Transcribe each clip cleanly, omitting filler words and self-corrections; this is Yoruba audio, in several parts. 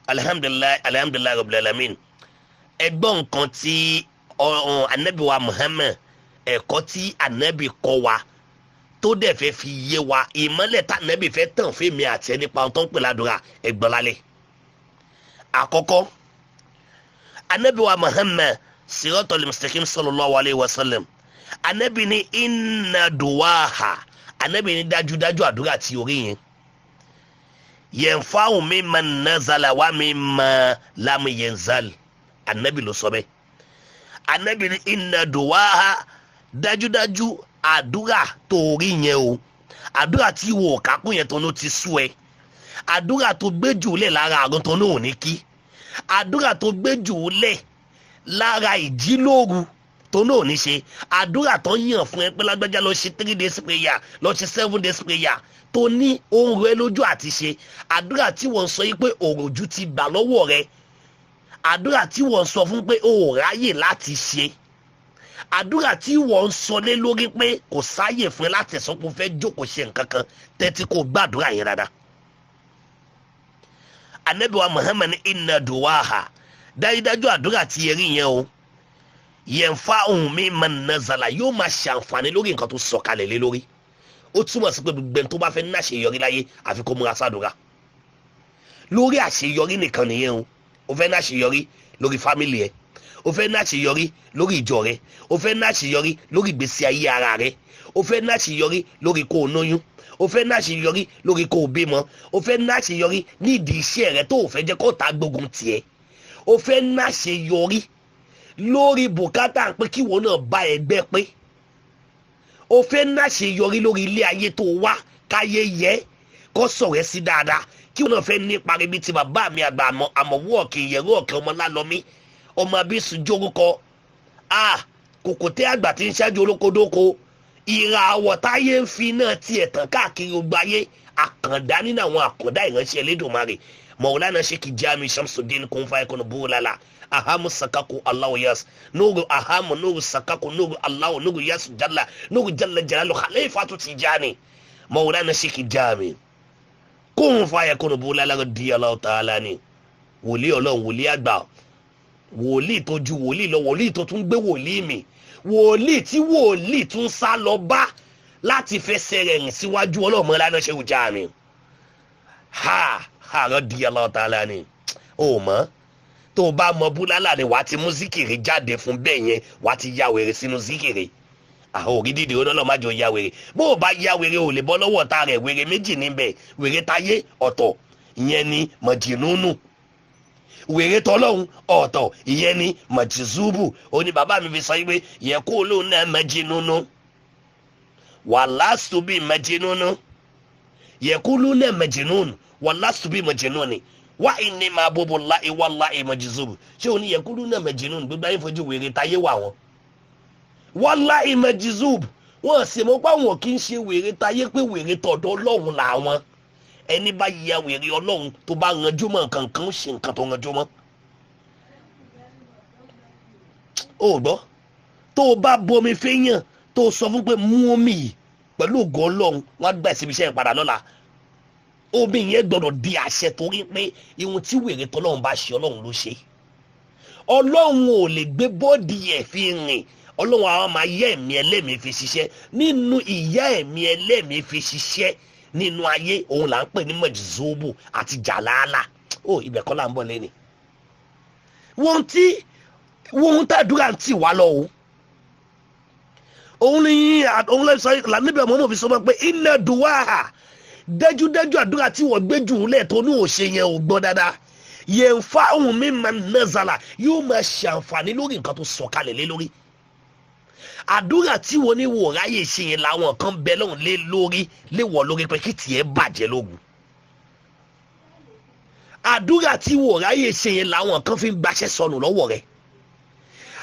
alhamdulillah rabbil alamin. Ẹgbọ́n nǹkan tí anabi wa Muhammad ẹ̀kọ́ tí anabi kọ́ wa tó dẹ̀ fẹ́ fi yé wa ìmọ́lẹ̀ tá anabi fẹ́ tàn fèmí àti ẹni pa tó ń pè ládùúrà ẹgbọ́n lálẹ́. Àkọ́kọ́ anabi wa Muhammad siratal mustaqim sallallahu alayhi wa sallam anabi ní inna duwaha anabi ní dájúdájú àdúrà tí orí yẹn yanfa'u mimman nazala wa mimma lam yanzal anabi ló sọ bẹ́ẹ̀. Anabi ní inna duwaha dájúdájú àdúrà tó rí yẹn o àdúrà tí wò kákún yẹn tó ní ti sú ẹ àdúrà tó gbé jù lẹ̀ lára àrùn tó ní òní kí àdúrà tó gbé jù lẹ̀ lára ìjílóru tó ní òní ṣe àdúrà tó yàn fún ẹ pé lágbájá lọ ṣe 3 days prayer lọ ṣe 7 days prayer tó ní ohun rẹ lójú àti ṣe àdúrà tí wọ́n sọ yìí pé òròjú ti bà lọ́wọ́ rẹ àdúrà tí wọ́n sọ fún pé o ò ráyè láti ṣe àdúrà tí wọ́n sọ lé lórí pé kò sáyè fún ẹ láti sọ pé o fẹ́ jókòó ṣe nǹkan kan tẹ́tí kò gbàdúrà yẹn dáadáa. Ànábì wa Muhammad ní inna duwaha dájúdájú àdúrà tí ẹ rí yẹn o yanfa'u mimman nazala yóò máa ṣàǹfààní lórí nǹkan tó sọ kalẹ̀ lé lórí. Ó túmọ̀ sí pé gbogbo ẹni tó bá fẹ́ ní àṣeyọrí láyé àfi kó múra sádùúrà lórí àṣeyọrí nìkan nìyẹn o fẹ́ ní àṣeyọrí lórí fámìlì ẹ o fẹ́ ní àṣeyọrí lórí ìjọ rẹ o fẹ́ ní àṣeyọrí lórí ìgbésí ayé ara rẹ o fẹ́ ní àṣeyọrí lórí kó o lóyún o fẹ́ ní àṣeyọrí lórí kó o bímọ o fẹ́ ní àṣeyọrí nídìí iṣẹ́ rẹ tó o fẹ́ jẹ́ kó ta gbógun tiẹ̀ o fẹ́ ní àṣeyọrí lórí bùkátà pé kí wọn náà bá ẹgbẹ́ pé o fẹ́ ní àṣeyọrí lórí ilé ayé tó wá káyé yẹ kó sọ̀rọ̀ ẹ́ sí dáadáa kí wọn náà fẹ́ ní parí bíi ti bàbá mi àgbà àmọ̀wọ́ ọ̀kẹ́ ìyẹ̀rọ ọ̀kẹ́ ọmọ lálọ́mí ọmọ abísùn jórúkọ kòkòtẹ́ àgbà tí ń ṣáájú olókodóko ìràwọ̀ táyé ń fi náà tiẹ̀ tàn káàkiri gbogbo ayé àkàndá nínú àwọn àkàndá ìránṣẹ́ Elédùmarè Maulana Sheikh Jami Shamsuddin KUNFAYEKUN BULALA ahamu sakaku Allahu yas nuru ahamu nuru sakaku nuru Allahu nuru yas jalla nuru jalla jalalu khalifatu Tijani Maulana Sheikh Jami KUNFAYEKUN BULALA radiyallahu ta'ala ni wòlíì Ọlọ́run wòlíì àgbà wòlíì tó ju wòlíì lọ wòlíì tó tún gbé wòlíì mi wòlíì tí wòlíì tún sá lọ bá láti fẹsẹ̀ rẹ̀ rìn síwájú Ọlọ́run Maulana Sheikh Jami radiyallahu ta'ala ni o mọ̀ tó bá mọ búlálà ni wàá ti mú zikiri jáde fún bẹ́ẹ̀ yẹn wàá ti ya wèrè sínú zikiri ògì dídì Ọlọ́run má jẹ́ ó ya wèrè bó o bá ya wèrè ò lè bọ́ lọ́wọ́ ta rẹ̀ wèrè méjì níbẹ̀ wèrè táyé ọ̀tọ̀ ìyẹn ni mọ̀jìnúnù wèrè tọ́lọ́hun ọ̀tọ̀ ìyẹn ni mọ̀jìzúbù ó ní bàbá mi fi sọ pé yẹ kó lóun náà mọ̀jìnúnù wàlásù bí mọ̀jìnúnù yẹ kó lóun náà mọ̀jìnúnù wàlásù bí mọ̀jìnúnù wá ìní máa bóbó la ìwà la ìmọ̀jìzúbù ṣé o ní yẹ kó lóun náà mọ̀jìnúnù gbogbo ayé fojú wèrè táyé wà wọn wàlá ìmọ̀jìzúbù wọn sì mọ́ pé àwọn kì í ṣe wèrè táyé pé wèrè tọ̀dọ̀ Ọlọ́run làwọn ẹni bá ya wèrè Ọlọ́run tó bá ranjú mọ́ nǹkan kan ṣe nǹkan tó ranjú mọ́ ó gbọ́ tó o bá bomi fẹ́yàn tó o sọ fún pé mú omi yìí pẹ̀lú ògo Ọlọ́run wọ́n á gbà síbi iṣẹ́ ìpadà lọ́la omi yẹn gbọ́dọ̀ di àṣẹ torí pé ihun tí wèrè tọ́lọ́run bá ṣe Ọlọ́run ló ṣe Ọlọ́run ò lè gbé bọ́ọ̀dì ẹ̀ fi rìn Ọlọ́run àwọn máa yẹ ẹ̀mí ẹlẹ́mìí fi ṣiṣẹ́ nínú ìyá ẹ̀mí ẹlẹ́mìí fi ṣiṣẹ́ nínú ayé òun là ń pè ní mọ̀jìzóbù àti jàlálà ibẹ̀ kọ́ là ń bọ̀ lẹ́ni wọ́n tàdúrà ń tì wá lọ òun lè sọ lànàbẹ̀ ọmọ fi sọ pé inna duwaha dájúdájú àdúrà tí wọ́n gbé jù lẹ̀ tó ní òṣè yẹn ò gbọ́ dáadáa yanfa'u mimman nazala yóò máa ṣàǹfààní lórí nǹkan tó sọ̀kalẹ̀ lé lórí àdúrà tí wọ́n ní wò ráyè ṣe yẹn làwọn kan bẹ lọ́hùn lé lórí léwọ̀ lórí pé kí tiẹ̀ bàjẹ́ lógun àdúrà tí wò ráyè ṣe yẹn làwọn kan fi ń gbaṣẹ́ sọnù lọ́wọ́ rẹ̀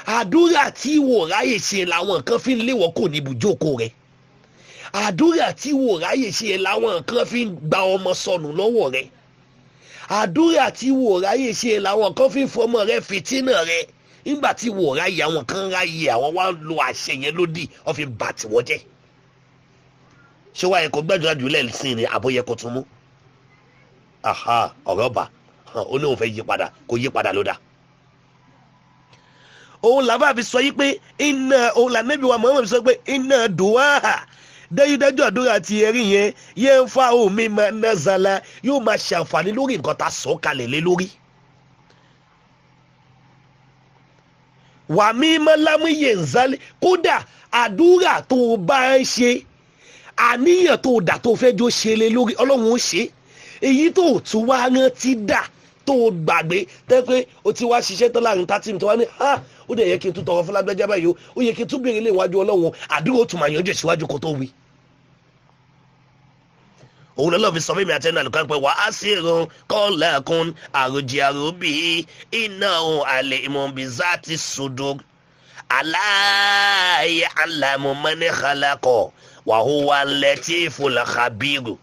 àdúrà tí wò ráyè ṣe yẹn làwọn kan fi ń léwọ̀ kò ní ibùjókòó rẹ̀ àdúrà tí wò ráyè ṣe yẹn làwọn kan fi ń gba ọmọ sọnù lọ́wọ́ rẹ̀ àdúrà tí wò ráyè ṣe yẹn làwọn kan fi ń fọmọ rẹ̀ fìtínà rẹ̀ nígbà tí wò ráyè àwọn kan ráyè àwọn wá lo àṣẹ yẹn lódì wọ́n fi bà tí wọ́n jẹ́ ṣé wàá yẹ kó gbàdúrà jù lẹ́ẹ̀sìn ni àbóyẹ kó tún mú ọ̀rọ̀ bá ó ní òun fẹ́ yí padà kó yí padà ló dá. òun làbá fi sọ yí pé iná òun lànàbí wa Muhammad sọ pé iná dùwà dájúdájú àdúrà ti ẹ̀rí yẹn yẹn ń fa omi máa nazala yóò máa ṣàǹfààní lórí nǹkan tá a sọ kalẹ̀ lé lórí. wà mí máa lámúyè ń zálẹ̀ kódà àdúrà tó o bá ń ṣe àníyàn tó o dà tó o fẹ́ jó ṣe lé lórí ọlọ́run ó ṣe èyí tó o tún wá rántí dà tó o gbàgbé tẹ́ pé o ti wá ṣiṣẹ́ tán láàrin 30 tó wá ní ó dẹ̀ yẹ kí n tún tọrọ fún lágbájá báyìí ó yẹ kí n tún béèrè lé iwájú ọlọ́run àdúrà ó tún máa yanjú ìṣíwájú kó tó wí. òun lọ́lọ́ fi sọ fún mi àtẹnu àlùkò pé wà á sì rún kọ́lẹ́kùn àròjì àròbí iná òun àlè ìmọ̀bìzá ti sòdò aláàyè àlàmùmọ́ni khalaqo wàhùwà lẹ́tí fúlàkàbírù.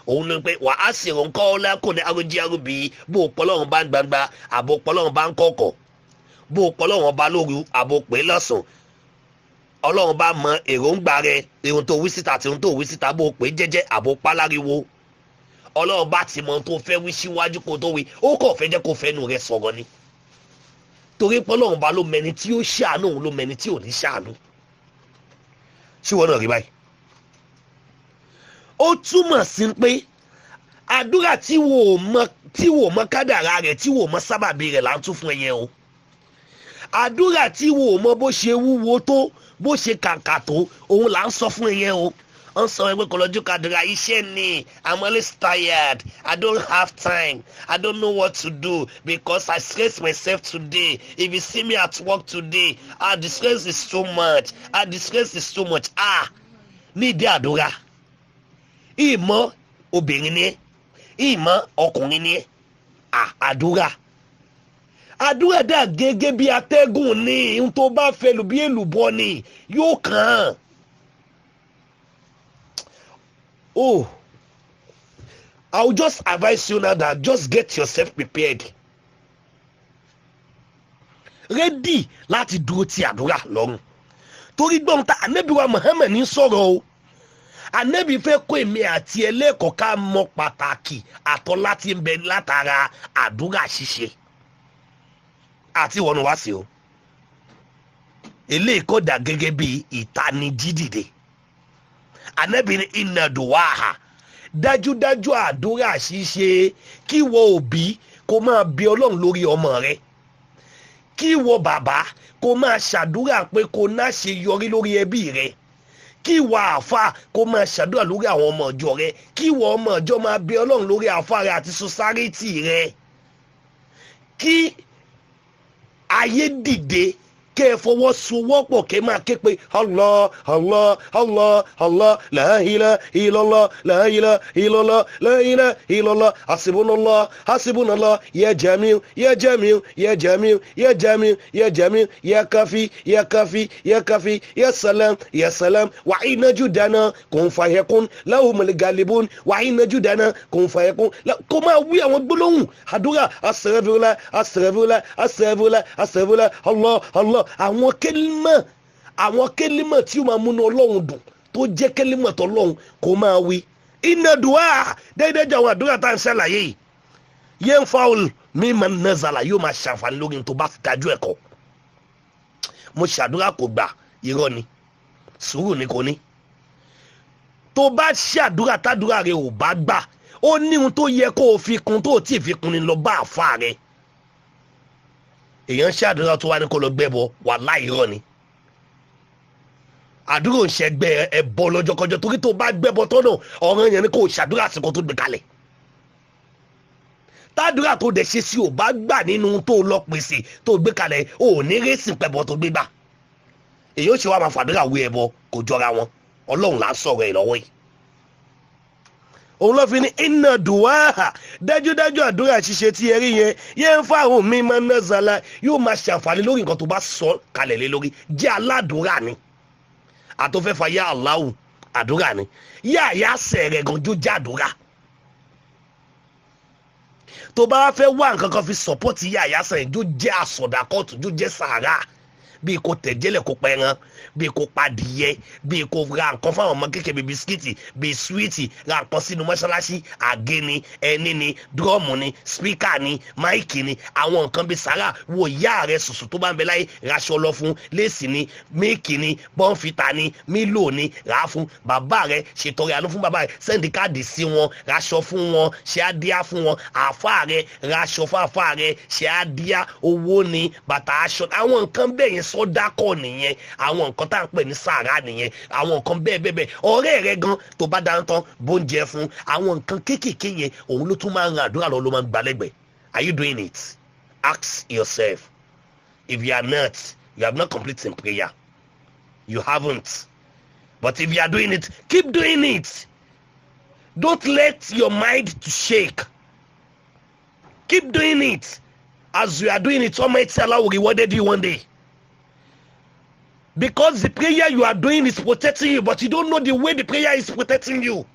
òun ló pé wà á sì rún kọ́lẹ́kùn àròjì àròbí bó o pọ́lọ́run bá ń gbangba àbò pọ́lọ́run bá ń kọ̀kọ̀ bó o pọ́lọ́run bá lóru àbò pé lọ́sàn ọlọ́run bá mọ èròǹgbà rẹ ohun tó wí síta àti ohun tó wí síta bó o pé jẹ́jẹ́ àbò páláriwo ọlọ́run bá ti mọ ohun tó fẹ́ wí síwájú kó tó wí ó kàn fẹ́ jẹ́ kó fẹ́nu rẹ sọ̀rọ̀ ni torí pé ọlọ́run bá ló mẹni tí ó ṣàánú òun ló mẹni tí ò ní ṣàánú ṣíwọ́n náà rí báyìí. ó túmọ̀ sí pé àdúrà tí wò mọ kádàrá rẹ̀ tí wò mọ sábàbí rẹ̀ là ń tún fún ẹyẹ o àdúrà tí wò mọ bó ṣe wúwo tó bó ṣe kàǹkà tó òun là ń sọ fún ẹyẹ o wọ́n sọ ẹgbẹ́ kọlọ́jú kàdúrà iṣẹ́ ni I'm always tired I don't have time I don't know what to do because I stress myself today if you see me at work today the stress is too much the stress is too much ní ìdí àdúrà ìmọ̀ obìnrin ni ẹ́ ìmọ̀ ọkùnrin ni ẹ́ àdúrà dà gẹ́gẹ́ bí atẹ́gùn ní ohun tó bá fẹ́ lù bí èlùbọ́ ni yóò kàn án. I will just advise you now that just get yourself prepared. Ready láti dúró ti àdúrà lọ́rùn. Torí gbọ́n ta Ànábì wa Muhammad ní sọ̀rọ̀ o. Ànábì fẹ́ kó èmi àti ẹlẹ́kọ̀ọ́ ká mọ pàtàkì àtọ́ láti ń bẹ látara àdúrà ṣíṣe. Àti wọnú wá sí o. Eléyìí kò dà gẹ́gẹ́ bí ìtanijí dìde. Ànábì ní inna duwaha dájúdájú àdúrà ṣíṣe kí wọ òbí kó máa bí ọlọ́run lórí ọmọ rẹ kí wọ bàbá kó máa ṣàdúrà pé kó náà ṣe yọrí lórí ẹbí rẹ kí wọ àáfà kó máa ṣàdúrà lórí àwọn ọmọ ọjọ́ rẹ kí wọ ọmọ ọjọ́ máa bí ọlọ́run lórí àáfà rẹ àti sọsárétì rẹ kí ayé dìde kẹ́ ẹ fọwọ́sowọ́pọ̀ kẹ́ máa ké pe Allah Allah Allah Allah la ilaha illallah la ilaha illallah la ilaha illallah hasbunallah hasbunallah ya jamiu ya jamiu ya jamiu ya jamiu ya jamiu ya kafi ya kafi ya kafi ya salam wa inna judana kun fayakun lahumul galibun wa inna judana kun fayakun kó máa wí àwọn gbólóhùn àdúrà astaghfirullah astaghfirullah astaghfirullah astaghfirullah Allah Allah àwọn kẹ́límọ̀ tí ó máa múnú ọlọ́run dùn tó jẹ́ kẹ́límọ̀ tó ọlọ́run kó máa wí. iná dùá déédéé jẹ́ àwọn àdúrà tá à ń ṣàlàyé yìí yẹn fáwọn mímọ nazala yóò máa ṣàǹfààní lórí tó bá dájú ẹ̀kọ́. mo ṣàdúrà kò gbà irọ́ ni sùúrù ni kò ní. tó bá ṣàdúrà tádúrà rẹ ò bá gbà ó ní ohun tó yẹ kó o fi kún tó o tí ì fi kún ni lọ bá àfa rẹ. èèyàn ṣàdúrà tó wá ní kó lọ gbẹ́bọ wàláhì irọ́ ni àdúrà ń ṣẹgbẹ́ ẹbọ lọ́jọ́kọjọ́ torí tó bá gbẹ́bọ tọ́nà ọ̀ràn yẹn ni kò ṣàdúrà àsìkò tó gbé kalẹ̀ tádúrà tó dẹ̀ ṣe sí ò bá gbà nínú tó lọ pèsè tó gbé kalẹ̀ ò ní rẹ́sì pẹ̀bọ tó gbé gbà èèyàn ṣe wá máa fàdúrà wé ẹbọ kò jọra wọn ọlọ́run là ń sọ̀rọ̀ ẹ̀ lọ́wọ́ yìí òun ló fi ní iná dùwáhà dájúdájú àdúrà ṣíṣe tí ẹ rí yẹn ń fáwọn mímọ́ nazala yóò máa ṣàǹfààní lórí nǹkan tó bá sọ kalẹ̀ lé lórí jẹ́ aládùúrà ni àtọ́fẹ́fà yá Allahu àdúrà ni yá àyà sẹ̀rẹ̀ gan jó jẹ́ àdúrà tó bá fẹ́ wá nǹkan kan fi sọ́pọ́tì yá àyà sẹ̀rẹ̀ jó jẹ́ àsọ̀dàkọ́tù jó jẹ́ sàárà bí kò tẹ̀jẹ́lẹ̀ kó pẹran bí kò padìyẹ bí kò ra nǹkan fáwọn ọmọ kékeré bí bisikíìtì bí súwìtì ra nǹkan sínú mọ́ṣáláṣí àgé ni ẹni ni dúrọ́ọ̀mù ni spíkà ni máìkì ni àwọn nǹkan bí sàrà wo ìyá rẹ sùsù tó bá ń bẹ láyé raṣọ lọ fún léèsì ni míìkì ni bọ́ǹfìtà ni mílò ni rà á fún bàbá rẹ ṣètọrẹ àánú fún bàbá rẹ sẹ́ndì káàdì sí wọn raṣọ fún wọn ṣe àdíá fún wọn àáfàá rẹ raṣọ fún àáfàá rẹ ṣe àdíá owó ni bàtà aṣọ àwọn nǹkan bẹ́ẹ̀ yẹn sọ́dákọ̀ nìyẹn àwọn nǹkan tá à ń pè ní sàrà nìyẹn àwọn nǹkan bẹ́ẹ̀ ọ̀rẹ́ rẹ gan tó bá dáná tán bóúnjẹ fún àwọn nǹkan kéékèèké yẹn òun ló tún máa ń ran àdúrà lọ ló máa ń gbalẹ́gbẹ̀ẹ́. Are you doing it? Ask yourself. If you are not, you have not completed in prayer. You haven't. But if you are doing it, keep doing it. Don't let your mind to shake. Keep doing it. As you are doing it, Almighty Allah will reward you one day. Because the prayer you are doing is protecting you, but you don't know the way the prayer is protecting you.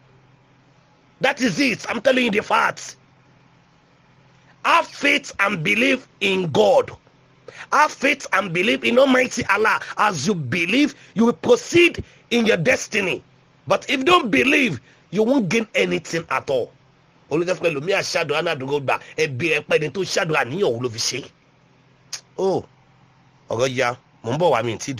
That is it. I'm telling you the facts. Have faith and believe in God. Have faith and believe in Almighty Allah. As you believe, you will proceed in your destiny. But if you don't believe, you won't gain anything at all. Olùdókòwò lomi àṣàdùn anádùúgbò gbà ẹbí ẹ pẹ́ ni tó ṣàdùn àníyàn òun ló fi ṣe. Ó ọ̀rọ̀ ya mò ń bọ̀ wá mi ti dé.